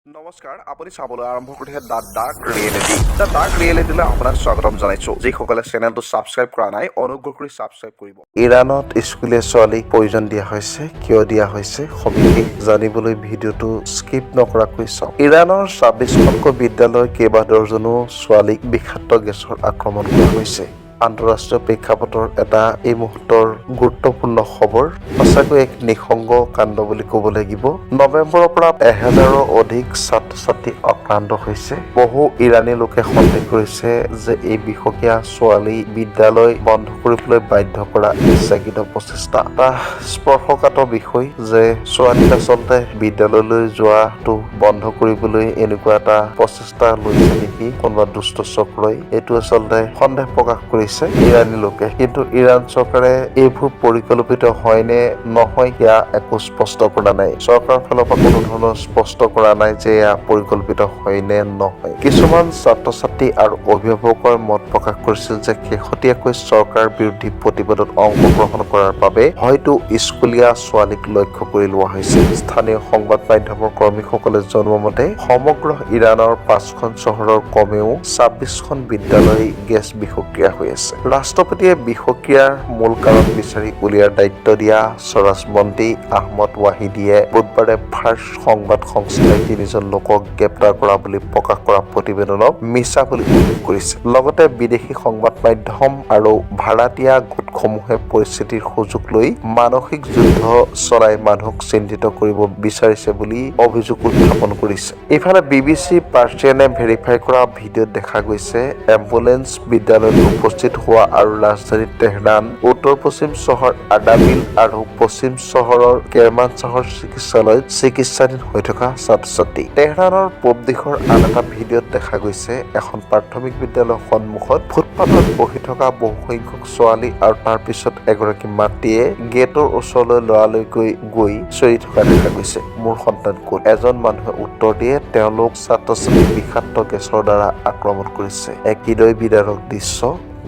নমস্কাৰ আপুনি চাবলৈ আৰম্ভ কৰিছে the dark reality. The dark ৰিয়েলিটিলৈ আপোনাক স্বাগতম জনাইছো। যিসকলে চেনেলটো ছাবস্ক্ৰাইব কৰা নাই অনুগ্ৰহ কৰি ছাবস্ক্ৰাইব কৰিব। ইৰাণত স্কুলীয়া ছোৱালীক প্ৰয়োজন দিয়া হৈছে, কিয় দিয়া হৈছে সবিশেষ জানিবলৈ ভিডিঅ'টো স্কিপ নকৰাকৈ চাওক। ইৰাণৰ 26খনকৈ বিদ্যালয়ৰ কেইবা ডজনো ছোৱালীক বিষাক্ত গেছৰ আক্ৰমণ কৰা হৈছে। আন্তঃৰাষ্ট্ৰীয় প্ৰেক্ষাপটৰ এটা এই মুহূৰ্তৰ গুৰুত্বপূৰ্ণ খবৰ, সঁচাকৈ এক নিঃসংগ কাণ্ড বুলি ক'ব লাগিব। নৱেম্বৰৰ পৰা 1000ৰো অধিক ছাত্ৰ ছাত্ৰী আক্ৰান্ত হৈছে। বহু ইৰাণী লোকে সন্দেহ কৰিছে যে এই বিষকীয়া ছোৱালী বিদ্যালয় বন্ধ কৰিবলৈ বাধ্য কৰা ইচ্ছাকৃত প্ৰচেষ্টা। এটা স্পৰ্শকাতৰ বিষয় যে ছোৱালীক আচলতে বিদ্যালয়লৈ যোৱাটো বন্ধ কৰিবলৈ এনেকুৱা এটা প্ৰচেষ্টা লৈছে নেকি কোনোবা দুষ্ট চক্ৰই, এইটো আচলতে সন্দেহ প্ৰকাশ কৰিছে ইৰাণী লোকে। কিন্তু ইৰাণ চৰকাৰে এইবোৰ পৰিকল্পিত হয় নে নহয় সেয়া একো স্পষ্ট কৰা নাই। চৰকাৰৰ ফালৰ পৰা কোনো ধৰণৰ স্পষ্ট কৰা নাই যে এয়া পৰিকল্পিত হয় নে নহয়। কিছুমান ছাত্ৰ ছাত্ৰী আৰু অভিভাৱকৰ মত প্ৰকাশ কৰিছিল যে শেহতীয়াকৈ চৰকাৰ বিৰোধী প্ৰতিবাদত অংশগ্ৰহণ কৰাৰ বাবে হয়তো স্কুলীয়া ছোৱালীক লক্ষ্য কৰি লোৱা হৈছে। স্থানীয় সংবাদ মাধ্যমৰ কৰ্মীসকলে জনোৱা মতে সমগ্ৰ ইৰাণৰ 5খন চহৰৰ কমেও 26খন বিদ্যালয় গেছ বিষক্ৰিয়া হৈ আছে। ৰাষ্ট্ৰপতিয়ে বিষক্ৰিয়াৰ মূল কাৰণ বিচাৰি উলিওৱাৰ দায়িত্ব দিয়া স্বৰাজ মন্ত্ৰী আহমদ ৱাহিদীয়ে বুধবাৰে ফাৰ্ছ সংবাদ সংস্থাই 3জন লোকক গ্ৰেপ্তাৰ কৰা বুলি প্ৰকাশ কৰা প্ৰতিবেদনক মিছা বুলি উল্লেখ কৰিছে। লগতে বিদেশী সংবাদ মাধ্যম আৰু ভাড়াতীয়া গোটসমূহে পৰিস্থিতিৰ সুযোগ লৈ মানসিক যুদ্ধ চলাই মানুহক চিন্তিত কৰিব বিচাৰিছে বুলি অভিযোগ উত্থাপন কৰিছে। ইফালে BBC পাৰ্চিয়ানে ভেৰিফাই কৰা ভিডিঅ'ত দেখা গৈছে এম্বুলেন্স বিদ্যালয়ত উপস্থিত হোৱা আৰু ৰাজধানী তেহৰান, উত্তৰ পশ্চিম চহৰ আদাবিল আৰু পশ্চিম চহৰৰ কেৰমানশ্বাহৰ চিকিৎসালয়ত চিকিৎসাধীন হৈ থকা ছাত্ৰ ছাত্ৰী। তেহৰানৰ পূব দিশৰ আন এটা ভিডিঅ'ত দেখা গৈছে এখন প্ৰাথমিক বিদ্যালয়ৰ সন্মুখত ফুটপাথত বহি থকা বহুসংখ্যক ছোৱালী আৰু তাৰ পিছত এগৰাকী মাতৃয়ে গেটৰ ওচৰলৈ লৰালৰিকৈ গৈ চিঞৰি থকা দেখা গৈছে, মোৰ সন্তান ক'ত? এজন মানুহে উত্তৰ দিয়ে তেওঁলোক ছাত্ৰ ছাত্ৰী বিষাক্ত গেছৰ দ্বাৰা আক্ৰমণ কৰিছে। এক হৃদয় বিদাৰক দৃশ্য,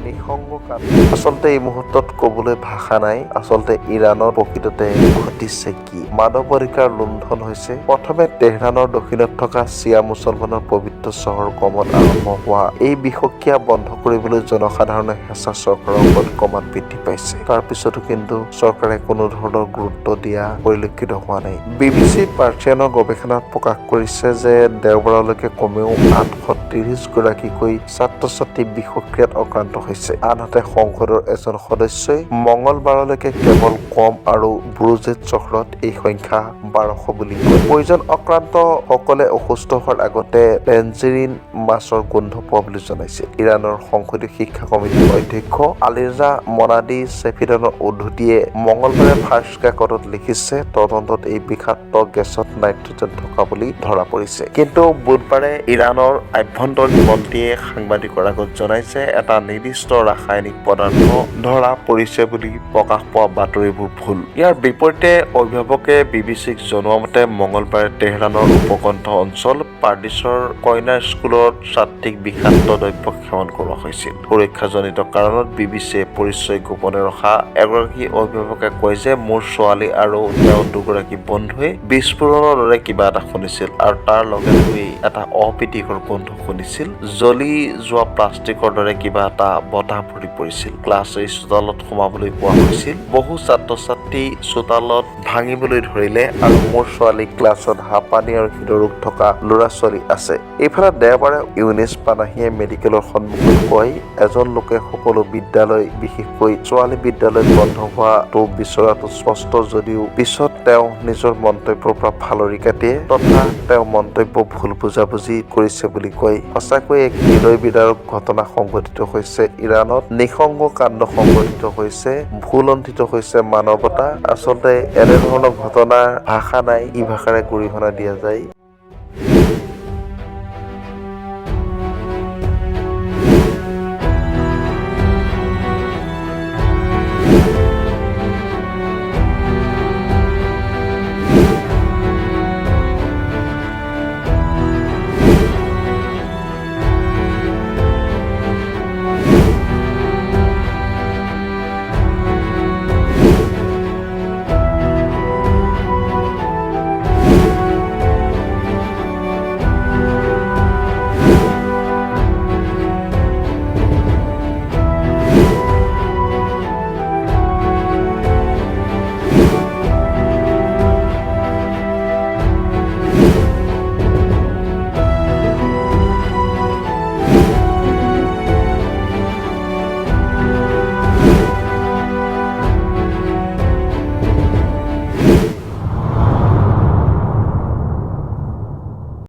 নিঃসংগ কাণ্ড। আচলতে এই মুহূৰ্তত কবলৈ ভাষা নাই আচলতে ইৰাণৰ প্ৰকৃততে ঘটিছে কি। মানৱ অধিকাৰ লুণ্ঠন হৈছে। প্ৰথমে তেহৰানৰ দক্ষিণত থকা চিয়া মুছলমানৰ পবিত্ৰ চহৰ কমত আৰম্ভ হোৱা এই বিষক্ৰিয়া বন্ধ কৰিবলৈ জনসাধাৰণৰ হেঁচা চৰকাৰৰ ওপৰত ক্ৰমাৎ বৃদ্ধি পাইছে। তাৰ পিছতো কিন্তু চৰকাৰে কোনো ধৰণৰ গুৰুত্ব দিয়া পৰিলক্ষিত হোৱা নাই। BBC পাৰ্চিয়ানৰ গৱেষণাত প্ৰকাশ কৰিছে যে দেওবাৰলৈকে কমেও 830 গৰাকীকৈ ছাত্ৰ ছাত্ৰী বিষক্ৰিয়াত আক্ৰান্ত হৈছে। আনহাতে সংসদৰ এজন সদস্যই মঙলবাৰলৈকে কেৱল কম আৰু ব্ৰুজেট চহৰত এই সংখ্যা 1200 বুলি কয়। প্ৰয়োজন আক্ৰান্ত সকলে অসুস্থ হোৱাৰ আগতে টেনজিৰিন মাছৰ গোন্ধ পোৱা বুলি জনাইছিল। ইৰাণৰ সংসদীয় শিক্ষা কমিটিৰ অধ্যক্ষ আলিৰজা মনাদী চেফিডনৰ উদ্ধতিয়ে মঙলবাৰে ফাৰ্ছ কাকতত লিখিছে তদন্তত এই বিষাক্ত গেছত নাইট্ৰজেন থকা বুলি ধৰা পৰিছে। কিন্তু বুধবাৰে ইৰাণৰ আভ্যন্তৰীণ মন্ত্ৰীয়ে সাংবাদিকৰ আগত জনাইছে এটা নিৰ্দিষ্ট ৰাসায়নিক পদাৰ্থ ধৰা পৰিছে বুলি প্ৰকাশ পোৱা বাতৰিবোৰ ভুল। ইয়াৰ বিপৰীতে অভিভাৱকে BBCক জনোৱা মতে মঙলবাৰে তেহৰানৰ উপকণ্ঠ অঞ্চল পাৰ্ডিছৰ কইনাৰ স্কুলৰ ছাত্ৰীক বিষাক্ত দ্ৰব্য সেৱন কৰোৱা হৈছিল। সুৰক্ষাজনিত কাৰণত BBCয়ে পৰিচয় গোপনে ৰখা এগৰাকী অভিভাৱকে কয় যে মোৰ ছোৱালী আৰু তেওঁৰ দুগৰাকী বন্ধুৱে বিস্ফোৰণৰ দৰে কিবা এটা শুনিছিল আৰু তাৰ লগে লগে এটা অপ্ৰীতিকৰ গোন্ধ শুনিছিল। জ্বলি যোৱা প্লাষ্টিকৰ দৰে কিবা এটা বতাহ ভৰি পৰিছিল। ক্লাছৰ চোতালত সোমাবলৈ কোৱা হৈছিল। বহু ছাত্ৰ ছাত্ৰী চোতালত ভাঙিবলৈ ধৰিলে আৰু মোৰ ছোৱালী ক্লাছত হাঁপানি আৰু হৃদৰোগ থকা ল'ৰা ছোৱালী আছে। এইফালে দেওবাৰে ইউনিছ পানাহিয়ে মেডিকেলৰ সন্মুখত কয় এজন লোকে সকলো বিদ্যালয় বিশেষকৈ ছোৱালী বিদ্যালয় বন্ধ হোৱাটো বিচৰাটো স্পষ্ট যদিও পিছত তেওঁ নিজৰ মন্তব্যৰ পৰা ফালৰি কাটে তথা তেওঁ মন্তব্য ভুল বুজাবুজি কৰিছে বুলি কয়। সঁচাকৈ এক হৃদয় বিদাৰক ঘটনা সংঘটিত হৈছে ইৰাণত। নিঃসংগ কাণ্ড সংঘটিত হৈছে, ভুলণ্ঠিত হৈছে মানৱতা। আচলতে এনেধৰণৰ ঘটনাৰ ভাষা নাই, ই ভাষাৰে গৰিহণা দিয়া যায়।